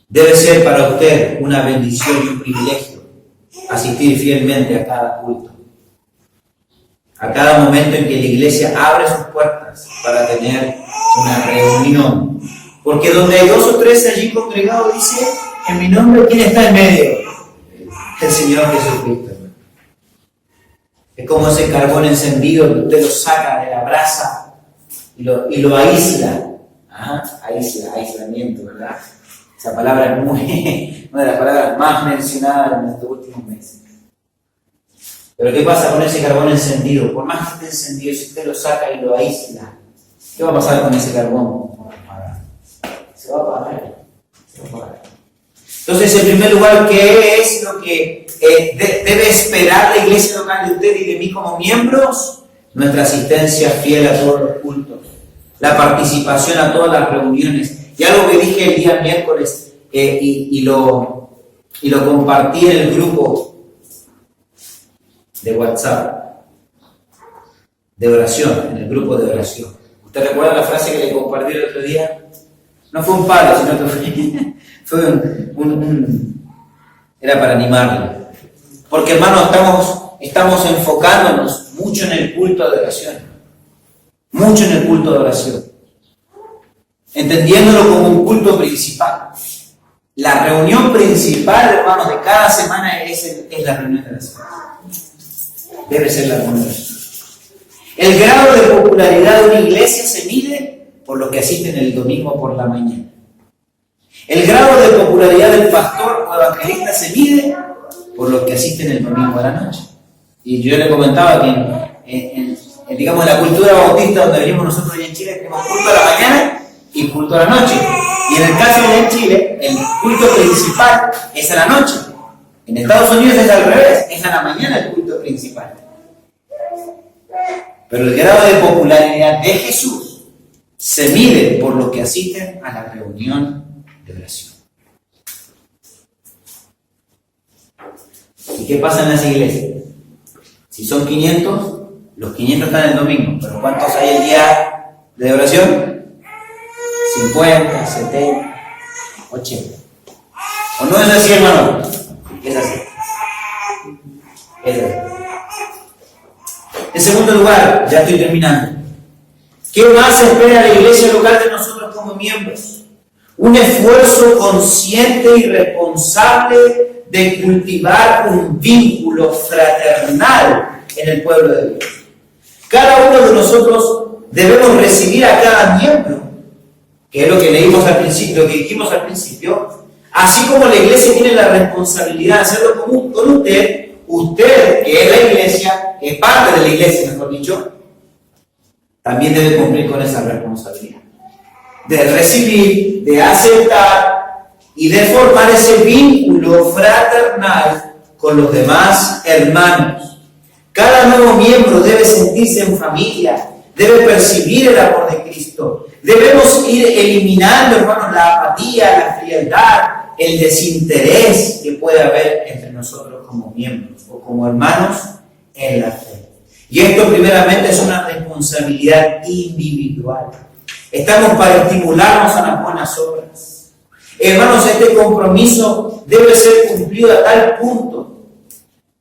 debe ser para usted una bendición y un privilegio asistir fielmente a cada culto, a cada momento en que la iglesia abre sus puertas para tener una reunión. Porque donde hay 2 o 3 allí congregados, dice, en mi nombre, ¿quién está en medio? El Señor Jesucristo. Es como ese carbón encendido que usted lo saca de la brasa y lo aísla. Aislamiento, ¿verdad? Esa palabra es una de las palabras más mencionadas en estos últimos meses. Pero ¿qué pasa con ese carbón encendido? Por más que esté encendido, si usted lo saca y lo aísla, ¿qué va a pasar con ese carbón? Se va a apagar. Entonces, en primer lugar, ¿qué es lo que debe esperar la iglesia local de usted y de mí como miembros? Nuestra asistencia fiel a todos los cultos, la participación a todas las reuniones. Y algo que dije el día miércoles y lo compartí en el grupo de WhatsApp de oración, en el grupo de oración. ¿Usted recuerda la frase que le compartí el otro día? No fue un palo, sino que fue era para animarle. Porque, hermanos, estamos enfocándonos mucho en el culto de oración. Mucho en el culto de oración. Entendiéndolo como un culto principal. La reunión principal, hermanos, de cada semana es la reunión de la semana. Debe ser la reunión de la semana. El grado de popularidad de una iglesia se mide por los que asisten el domingo por la mañana. El grado de popularidad del pastor o evangelista se mide por los que asisten el domingo a la noche. Y yo le comentaba que digamos, en la cultura bautista donde venimos nosotros allá en Chile, tenemos culto a la mañana y culto a la noche. Y en el caso de en Chile, el culto principal es a la noche. En Estados Unidos es al revés, es a la mañana el culto principal. Pero el grado de popularidad de Jesús se mide por los que asisten a la reunión de oración. ¿Y qué pasa en las iglesias? Si son 500, los 500 están el domingo, pero ¿cuántos hay el día de oración? 50, 70, 80. ¿O no es así, hermano? Es así. Es así. En segundo lugar, ya estoy terminando. ¿Qué más espera la iglesia local de nosotros como miembros? Un esfuerzo consciente y responsable de cultivar un vínculo fraternal en el pueblo de Dios. Cada uno de nosotros debemos recibir a cada miembro, que es lo que leímos al principio, lo que dijimos al principio, así como la iglesia tiene la responsabilidad de hacerlo con usted, que es la iglesia, que es parte de la iglesia, mejor dicho, también debe cumplir con esa responsabilidad. De recibir, de aceptar y de formar ese vínculo fraternal con los demás hermanos. Cada nuevo miembro debe sentirse en familia, debe percibir el amor de Cristo. Debemos ir eliminando, hermanos, la apatía, la frialdad, el desinterés que puede haber entre nosotros como miembros o como hermanos en la fe. Y esto primeramente es una responsabilidad individual. Estamos para estimularnos a las buenas obras. Hermanos, este compromiso debe ser cumplido a tal punto,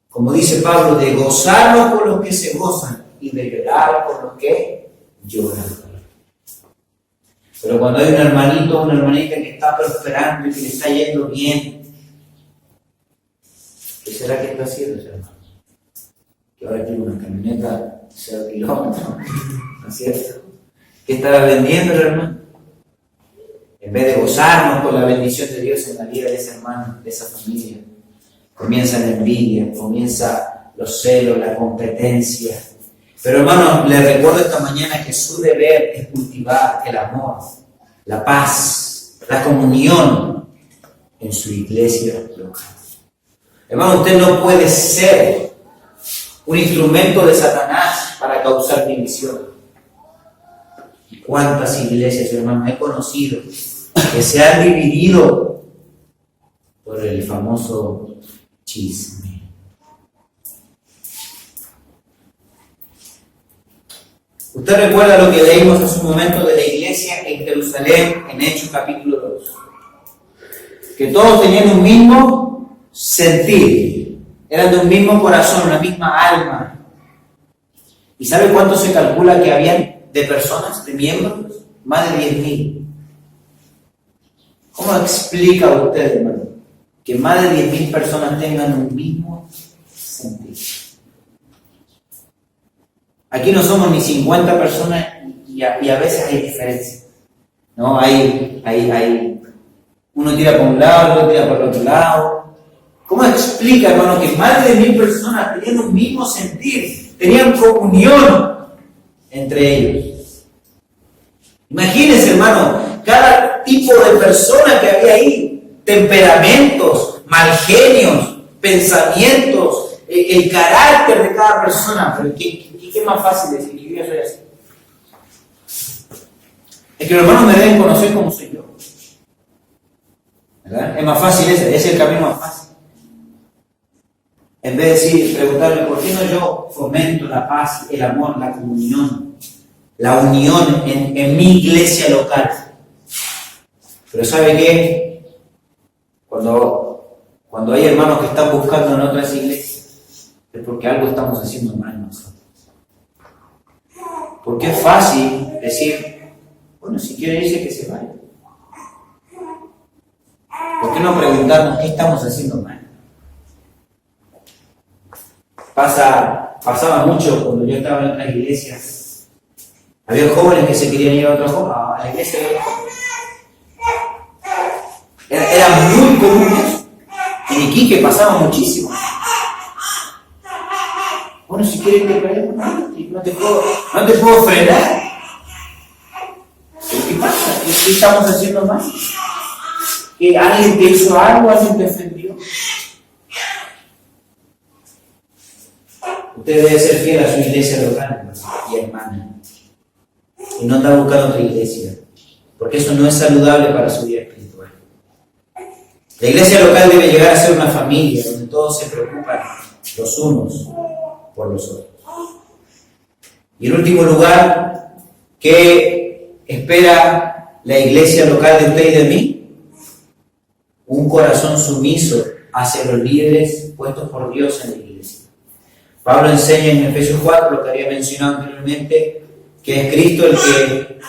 como dice Pablo, de gozarnos con los que se gozan y de llorar con los que lloran. Pero cuando hay un hermanito o una hermanita que está prosperando y que le está yendo bien, ¿qué será que está haciendo ese hermano? Que ahora tiene una camioneta de 0 kilómetros, ¿no es cierto? ¿Qué estará vendiendo el hermano? En vez de gozarnos con la bendición de Dios en la vida de ese hermano, de esa familia, comienza la envidia, comienza los celos, la competencia. Pero hermano, les recuerdo esta mañana que su deber es cultivar el amor, la paz, la comunión en su iglesia local. Hermano, usted no puede ser un instrumento de Satanás para causar división. ¿Cuántas iglesias, hermano, he conocido que se han dividido por el famoso chisme? Usted recuerda lo que leímos hace un momento de la iglesia en Jerusalén, en Hechos capítulo 2. Que todos tenían un mismo sentir, eran de un mismo corazón, una misma alma. ¿Y sabe cuánto se calcula que habían de personas, de miembros? Más de 10.000. ¿Cómo explica usted, hermano, que más de 10.000 personas tengan un mismo sentir? Aquí no somos ni 50 personas y a veces hay diferencias, ¿no? Uno tira por un lado, otro tira por el otro lado. ¿Cómo explica, hermano, que más de 10.000 personas tenían un mismo sentir, tenían comunión entre ellos? Imagínense, hermano, cada tipo de persona que había ahí, temperamentos, malgenios, pensamientos, el carácter de cada persona. Pero ¿qué es más fácil decir? Yo ya soy así. Es que los hermanos me deben conocer como soy yo. ¿Verdad? Es más fácil ese es el camino más fácil. En vez de decir, preguntarle, ¿por qué no yo fomento la paz, el amor, la comunión, la unión en mi iglesia local? Pero ¿sabe qué? Cuando hay hermanos que están buscando en otras iglesias, es porque algo estamos haciendo mal nosotros. Porque es fácil decir, bueno, si quiere irse, que se vaya. Porque ¿por qué no preguntarnos qué estamos haciendo mal? Pasaba mucho cuando yo estaba en otras iglesias. Había jóvenes que se querían ir a la iglesia de otros jóvenes. Era muy común eso. En Iquique pasaba muchísimo. Bueno, si quieren que peleemos, no te puedo frenar. ¿Qué pasa? ¿Qué estamos haciendo mal? ¿Que alguien te hizo algo? ¿Alguien te ofendió? Usted debe ser fiel a su iglesia local y hermana. Y no andar buscando otra iglesia. Porque eso no es saludable para su vida espiritual. La iglesia local debe llegar a ser una familia donde todos se preocupan los unos por los otros. Y en último lugar, ¿qué espera la iglesia local de usted y de mí? Un corazón sumiso hacia los líderes puestos por Dios en la iglesia. Pablo enseña en Efesios 4, lo que había mencionado anteriormente, que es Cristo el que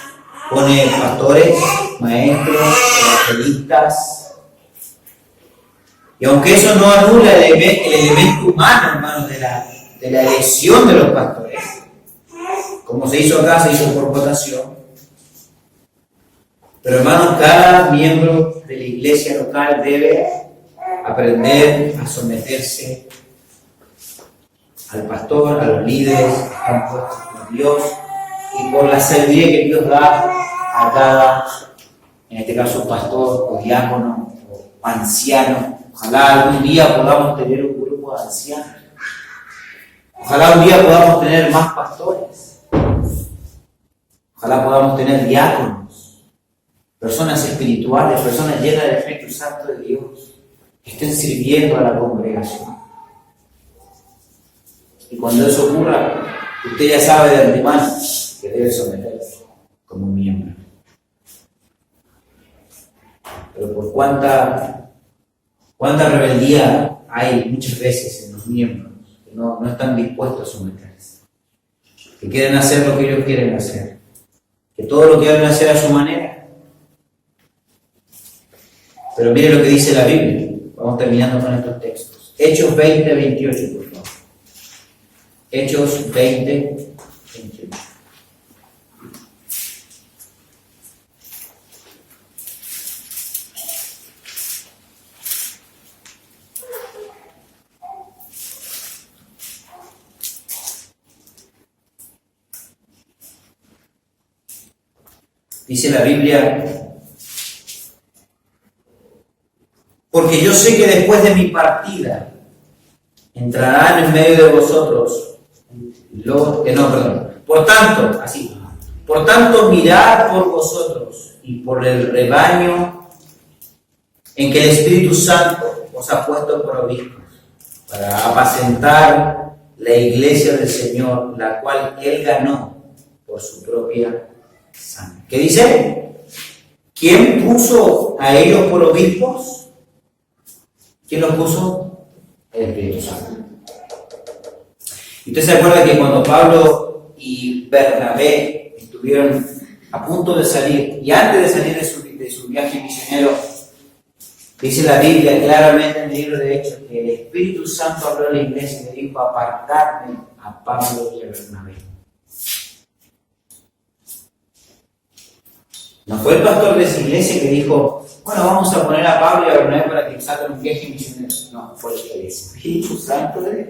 pone pastores, maestros, evangelistas. Y aunque eso no anula el elemento humano, hermanos, de la elección de los pastores, como se hizo acá, se hizo por votación. Pero hermanos, cada miembro de la iglesia local debe aprender a someterse al pastor, a los líderes que están puestos por Dios y por la sabiduría que Dios da a cada, en este caso, pastor o diácono o anciano. Ojalá algún día podamos tener un grupo de ancianos. Ojalá un día podamos tener más pastores. Ojalá podamos tener diáconos, personas espirituales, personas llenas del Espíritu Santo de Dios, que estén sirviendo a la congregación. Y cuando eso ocurra, usted ya sabe de antemano que debe someterse como miembro. Pero por cuánta rebeldía hay muchas veces en los miembros que no están dispuestos a someterse, que quieren hacer lo que ellos quieren hacer, que todo lo que deben hacer a su manera. Pero mire lo que dice la Biblia. Vamos terminando con estos textos. Hechos 20, 28, por favor. Hechos 20, 28. Dice la Biblia: porque yo sé que después de mi partida entrarán en medio de vosotros por tanto, mirad por vosotros y por el rebaño en que el Espíritu Santo os ha puesto por obispos, para apacentar la iglesia del Señor, la cual Él ganó por su propia sangre. ¿Qué dice? ¿Quién puso a ellos por obispos? ¿Quién los puso? El Espíritu Santo. Usted se acuerda que cuando Pablo y Bernabé estuvieron a punto de salir, y antes de salir de su viaje misionero, dice la Biblia claramente en el libro de Hechos que el Espíritu Santo habló a la iglesia y le dijo: apartadme a Pablo y a Bernabé. No fue el pastor de esa iglesia que dijo: bueno, vamos a poner a Pablo y a Bernabé para que salgan un viaje misionero. No, fue el Espíritu Santo de Dios.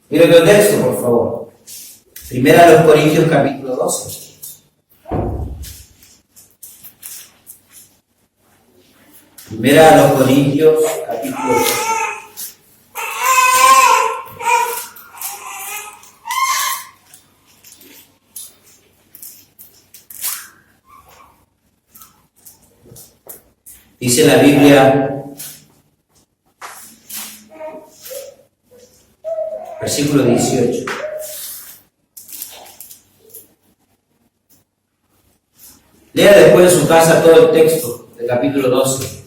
Mira el texto, por favor. Primera a los Corintios, capítulo 12. Primera a los Corintios, capítulo 12. Dice la Biblia, versículo 18. Lea después en su casa todo el texto del capítulo 12.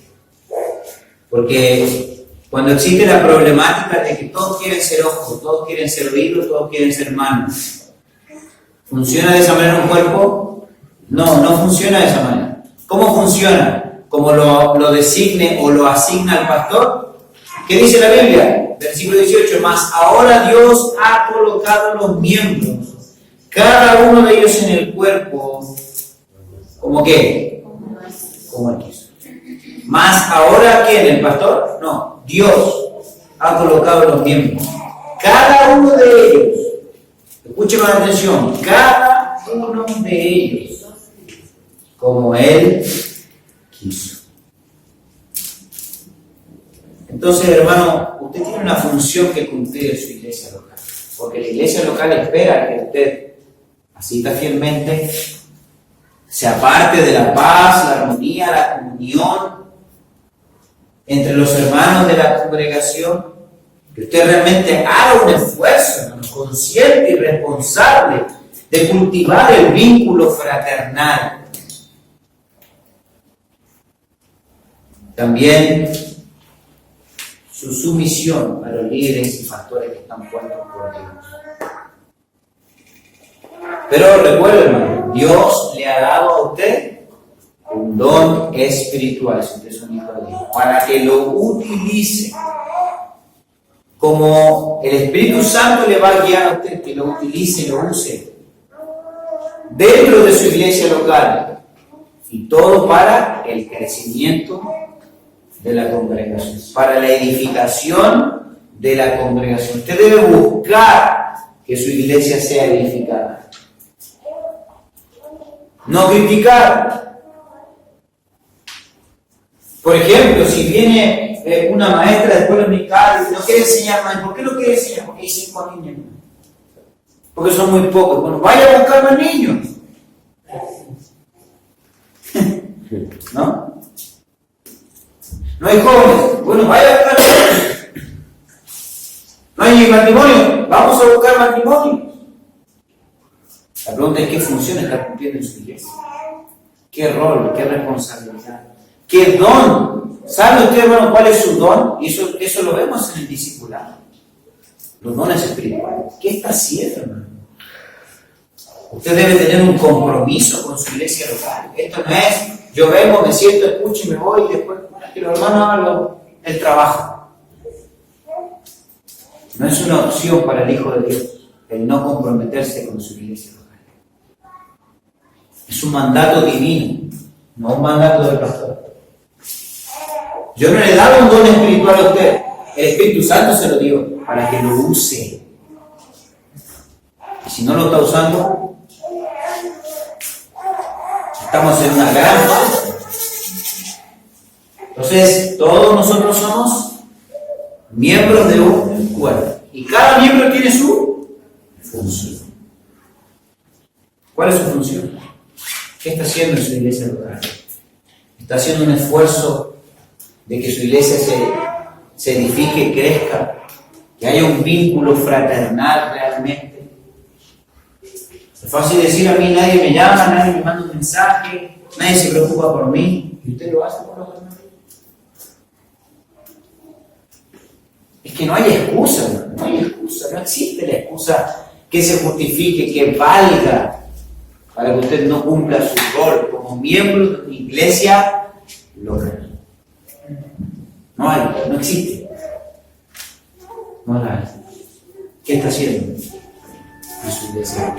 Porque cuando existe la problemática de que todos quieren ser ojos, todos quieren ser oídos, todos quieren ser manos, ¿funciona de esa manera un cuerpo? No, no funciona de esa manera. ¿Cómo funciona? como lo designe o lo asigna al pastor. ¿Qué dice la Biblia? Versículo 18, mas ahora Dios ha colocado los miembros, cada uno de ellos en el cuerpo, ¿como qué? Como Él quiso. Mas ahora, ¿quién? ¿El pastor? No, Dios ha colocado los miembros, cada uno de ellos, escuchen con atención, cada uno de ellos, como Él quiso. Entonces, hermano, usted tiene una función que cumplir en su iglesia local, porque la iglesia local espera que usted asista fielmente, se aparte de la paz, la armonía, la comunión entre los hermanos de la congregación, que usted realmente haga un esfuerzo, hermano, consciente y responsable de cultivar el vínculo fraternal. También su sumisión a los líderes y pastores que están puestos por Dios. Pero recuerde, hermano, Dios le ha dado a usted un don espiritual, si usted es un hijo de Dios, para que lo utilice. Como el Espíritu Santo le va a guiar a usted, que lo utilice y lo use dentro de su iglesia local, y todo para el crecimiento de la congregación, para la edificación de la congregación. Usted debe buscar que su iglesia sea edificada, no criticar. Por ejemplo, si viene una maestra de escuela dominical y no quiere enseñar más, ¿por qué no quiere enseñar? Porque hay 5 niños, porque son muy pocos. Bueno, vaya a buscar más niños, ¿no? No hay jóvenes, bueno, vaya a buscar jóvenes. No hay matrimonio, vamos a buscar matrimonio. La pregunta es: ¿qué función está cumpliendo en su iglesia? ¿Qué rol? ¿Qué responsabilidad? ¿Qué don? ¿Sabe usted, hermano, cuál es su don? Y eso lo vemos en el discipulado. Los dones espirituales. ¿Qué está haciendo, hermano? Usted debe tener un compromiso con su iglesia local. Esto no es: yo vengo, me siento, escucho y me voy, y después que los hermanos hagan el trabajo. No es una opción para el Hijo de Dios el no comprometerse con su iglesia local. Es un mandato divino, no un mandato del pastor. Yo no le he dado un don espiritual a usted, el Espíritu Santo se lo dio para que lo use. Y si no lo está usando, estamos en una gran falta. Entonces, todos nosotros somos miembros de un cuerpo, y cada miembro tiene su función. ¿Cuál es su función? ¿Qué está haciendo en su iglesia local? ¿Está haciendo un esfuerzo de que su iglesia se edifique, crezca, que haya un vínculo fraternal realmente? Es fácil decir: a mí nadie me llama, nadie me manda un mensaje, nadie se preocupa por mí. ¿Y usted lo hace por los demás? Es que no hay excusa, hermano, no hay excusa, no existe la excusa que se justifique, que valga para que usted no cumpla su rol como miembro de una iglesia local. No hay, no existe. No la hay. ¿Qué está haciendo en su iglesia?